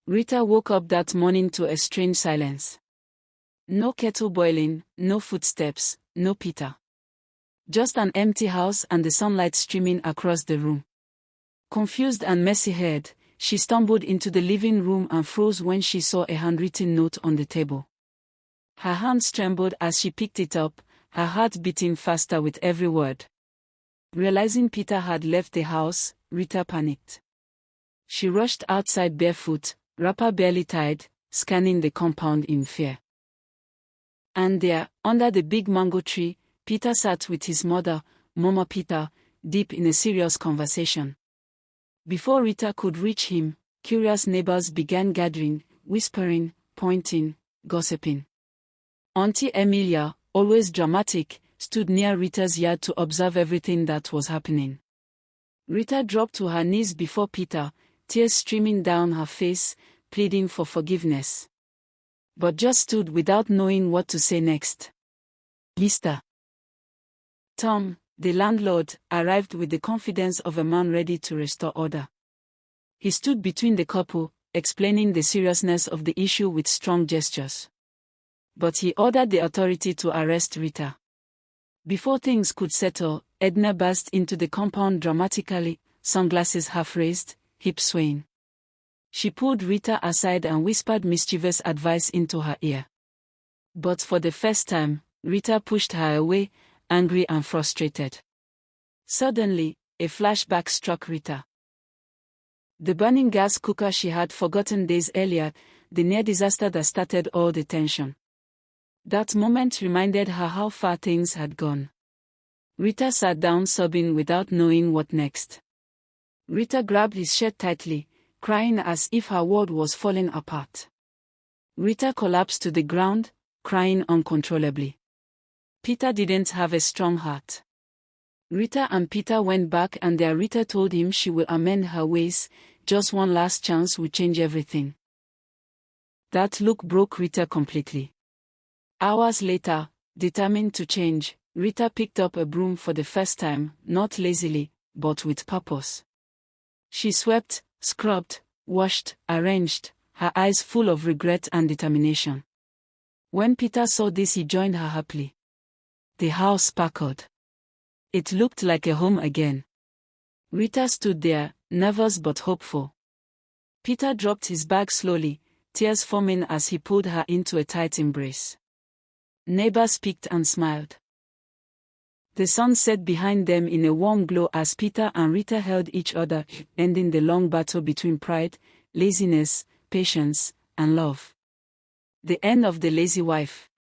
Rita woke up that morning to a strange silence. No kettle boiling, no footsteps, no Peter. Just an empty house and the sunlight streaming across the room. Confused and messy-haired, she stumbled into the living room and froze when she saw a handwritten note on the table. Her hands trembled as she picked it up, her heart beating faster with every word. Realizing Peter had left the house, Rita panicked. She rushed outside barefoot, wrapper barely tied, scanning the compound in fear. And there, under the big mango tree, Peter sat with his mother, Mama Peter, deep in a serious conversation. Before Rita could reach him, curious neighbors began gathering, whispering, pointing, gossiping. Auntie Emilia, always dramatic, stood near Rita's yard to observe everything that was happening. Rita dropped to her knees before Peter, tears streaming down her face, pleading for forgiveness. But just stood without knowing what to say next. Mr. Tom, the landlord, arrived with the confidence of a man ready to restore order. He stood between the couple, explaining the seriousness of the issue with strong gestures. But he ordered the authority to arrest Rita. Before things could settle, Edna burst into the compound dramatically, sunglasses half raised, hips swaying. She pulled Rita aside and whispered mischievous advice into her ear. But for the first time, Rita pushed her away, angry and frustrated. Suddenly, a flashback struck Rita. The burning gas cooker she had forgotten days earlier, the near disaster that started all the tension. That moment reminded her how far things had gone. Rita sat down sobbing without knowing what next. Rita grabbed his shirt tightly, crying as if her world was falling apart. Rita collapsed to the ground, crying uncontrollably. Peter didn't have a strong heart. Rita and Peter went back and their Rita told him she will amend her ways, just one last chance would change everything. That look broke Rita completely. Hours later, determined to change, Rita picked up a broom for the first time, not lazily, but with purpose. She swept, scrubbed, washed, arranged, her eyes full of regret and determination. When Peter saw this, he joined her happily. The house sparkled. It looked like a home again. Rita stood there, nervous but hopeful. Peter dropped his bag slowly, tears forming as he pulled her into a tight embrace. Neighbors peeked and smiled. The sun set behind them in a warm glow as Peter and Rita held each other, ending the long battle between pride, laziness, patience, and love. The end of the lazy wife.